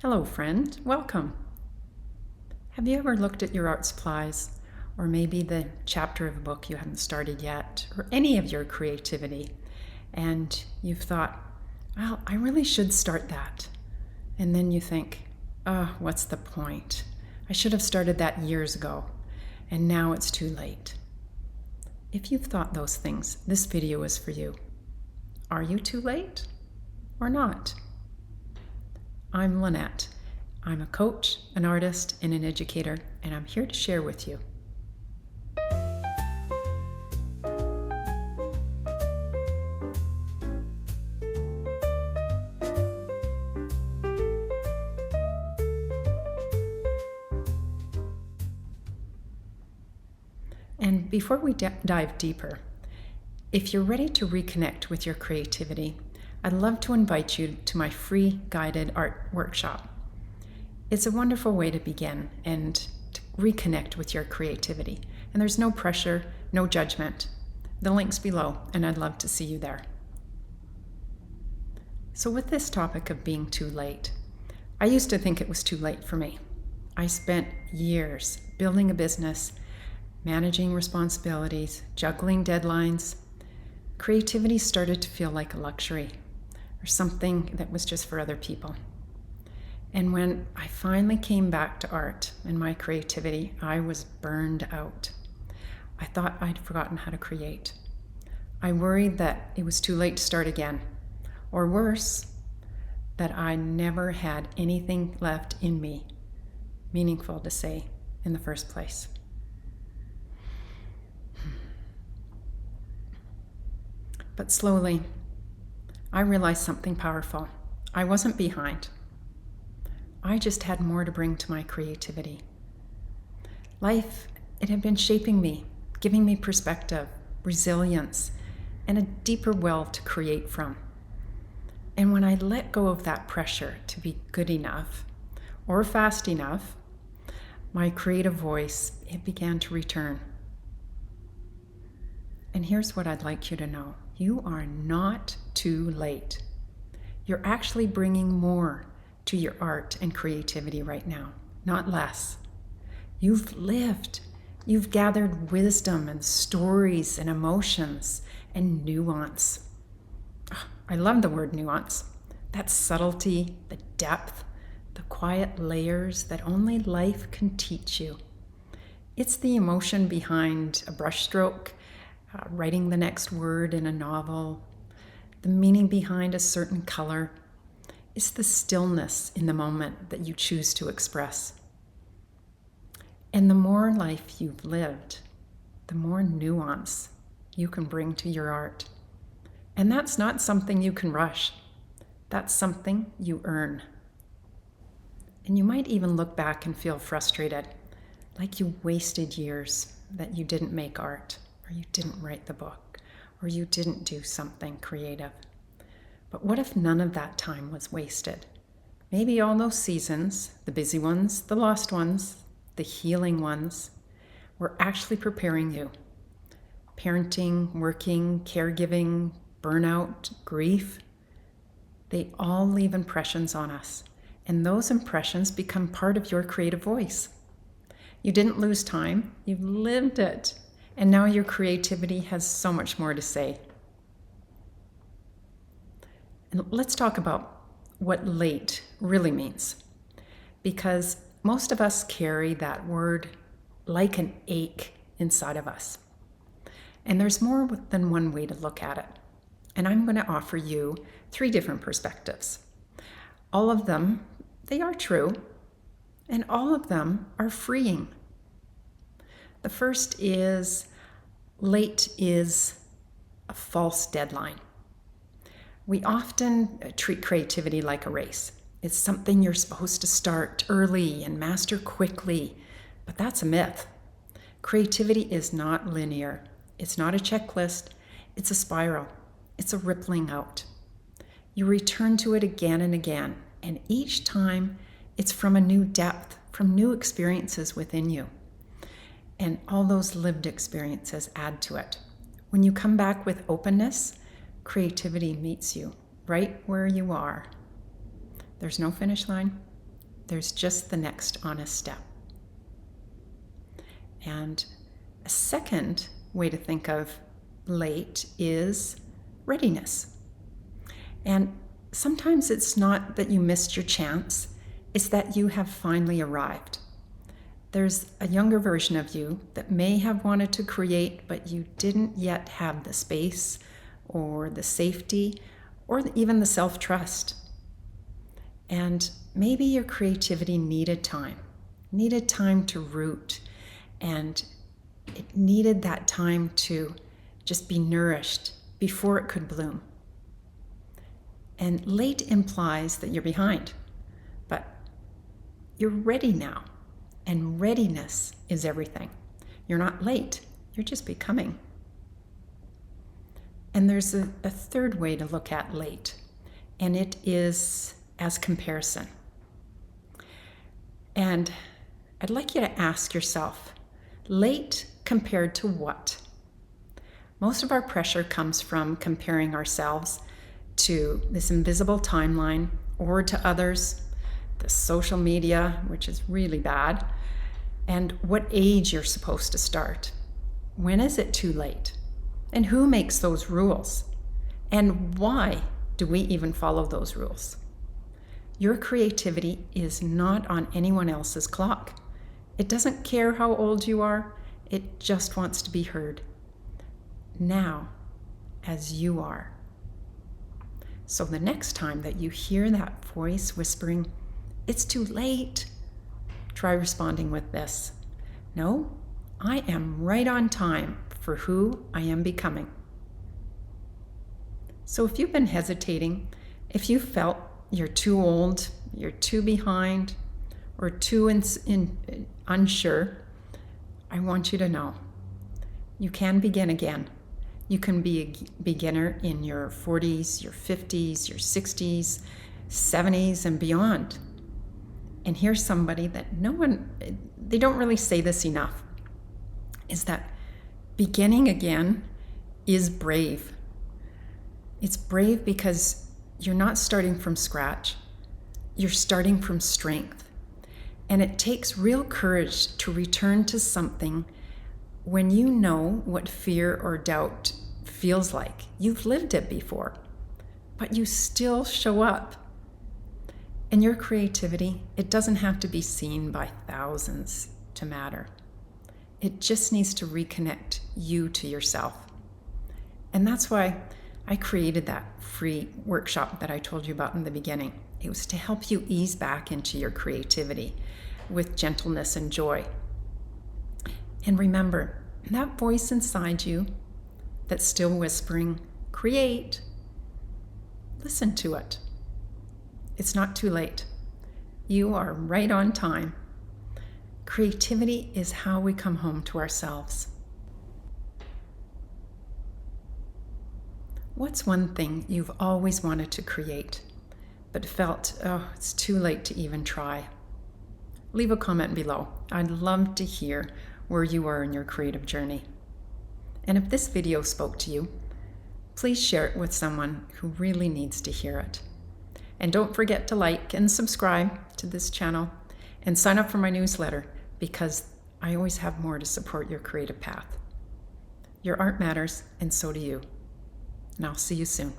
Hello, friend. Welcome. Have you ever looked at your art supplies, or maybe the chapter of a book you haven't started yet, or any of your creativity, and you've thought, well, I really should start that. And then you think, oh, what's the point? I should have started that years ago, and now it's too late. If you've thought those things, this video is for you. Are you too late or not? I'm Lynette. I'm a coach, an artist, and an educator, and I'm here to share with you. And before we dive deeper, if you're ready to reconnect with your creativity, I'd love to invite you to my free guided art workshop. It's a wonderful way to begin and to reconnect with your creativity. And there's no pressure, no judgment. The link's below, and I'd love to see you there. So with this topic of being too late, I used to think it was too late for me. I spent years building a business, managing responsibilities, juggling deadlines. Creativity started to feel like a luxury, or something that was just for other people. And when I finally came back to art and my creativity, I was burned out. I thought I'd forgotten how to create. I worried that it was too late to start again, or worse, that I never had anything left in me meaningful to say in the first place. But slowly, I realized something powerful. I wasn't behind. I just had more to bring to my creativity. Life, it had been shaping me, giving me perspective, resilience, and a deeper well to create from. And when I let go of that pressure to be good enough or fast enough, my creative voice, it began to return. And here's what I'd like you to know. You are not too late. You're actually bringing more to your art and creativity right now, not less. You've lived. You've gathered wisdom and stories and emotions and nuance. I love the word nuance. That subtlety, the depth, the quiet layers that only life can teach you. It's the emotion behind a brushstroke, writing the next word in a novel, the meaning behind a certain color. It's the stillness in the moment that you choose to express. And the more life you've lived, the more nuance you can bring to your art. And that's not something you can rush. That's something you earn. And you might even look back and feel frustrated, like you wasted years that you didn't make art, or you didn't write the book, or you didn't do something creative. But what if none of that time was wasted? Maybe all those seasons, the busy ones, the lost ones, the healing ones, were actually preparing you. Parenting, working, caregiving, burnout, grief, they all leave impressions on us. And those impressions become part of your creative voice. You didn't lose time, you've lived it. And now your creativity has so much more to say. And let's talk about what late really means. Because most of us carry that word like an ache inside of us. And there's more than one way to look at it. And I'm going to offer you 3 different perspectives. All of them, they are true, and all of them are freeing. The first is late is a false deadline. We often treat creativity like a race. It's something you're supposed to start early and master quickly, but that's a myth. Creativity is not linear. It's not a checklist. It's a spiral. It's a rippling out. You return to it again and again, and each time it's from a new depth, from new experiences within you. And all those lived experiences add to it. When you come back with openness, creativity meets you right where you are. There's no finish line. There's just the next honest step. And a second way to think of late is readiness. And sometimes it's not that you missed your chance, it's that you have finally arrived. There's a younger version of you that may have wanted to create, but you didn't yet have the space or the safety or even the self-trust. And maybe your creativity needed time to root, and it needed that time to just be nourished before it could bloom. And late implies that you're behind, but you're ready now. And readiness is everything. You're not late, you're just becoming. And there's a third way to look at late, and it is as comparison. And I'd like you to ask yourself, late compared to what? Most of our pressure comes from comparing ourselves to this invisible timeline or to others, the social media, which is really bad, and what age you're supposed to start. When is it too late? And who makes those rules? And why do we even follow those rules? Your creativity is not on anyone else's clock. It doesn't care how old you are, it just wants to be heard. Now, as you are. So the next time that you hear that voice whispering, "It's too late," try responding with this: "No, I am right on time for who I am becoming." So if you've been hesitating, if you felt you're too old, you're too behind, or too unsure, I want you to know you can begin again. You can be a beginner in your 40s, your 50s, your 60s, 70s, and beyond. And here's somebody that they don't really say this enough, is that beginning again is brave. It's brave because you're not starting from scratch. You're starting from strength. And it takes real courage to return to something when you know what fear or doubt feels like. You've lived it before, but you still show up. And your creativity, it doesn't have to be seen by thousands to matter. It just needs to reconnect you to yourself. And that's why I created that free workshop that I told you about in the beginning. It was to help you ease back into your creativity with gentleness and joy. And remember, that voice inside you that's still whispering, "Create," listen to it. It's not too late. You are right on time. Creativity is how we come home to ourselves. What's one thing you've always wanted to create, but felt, it's too late to even try? Leave a comment below. I'd love to hear where you are in your creative journey. And if this video spoke to you, please share it with someone who really needs to hear it. And don't forget to like and subscribe to this channel and sign up for my newsletter, because I always have more to support your creative path. Your art matters, and so do you. And I'll see you soon.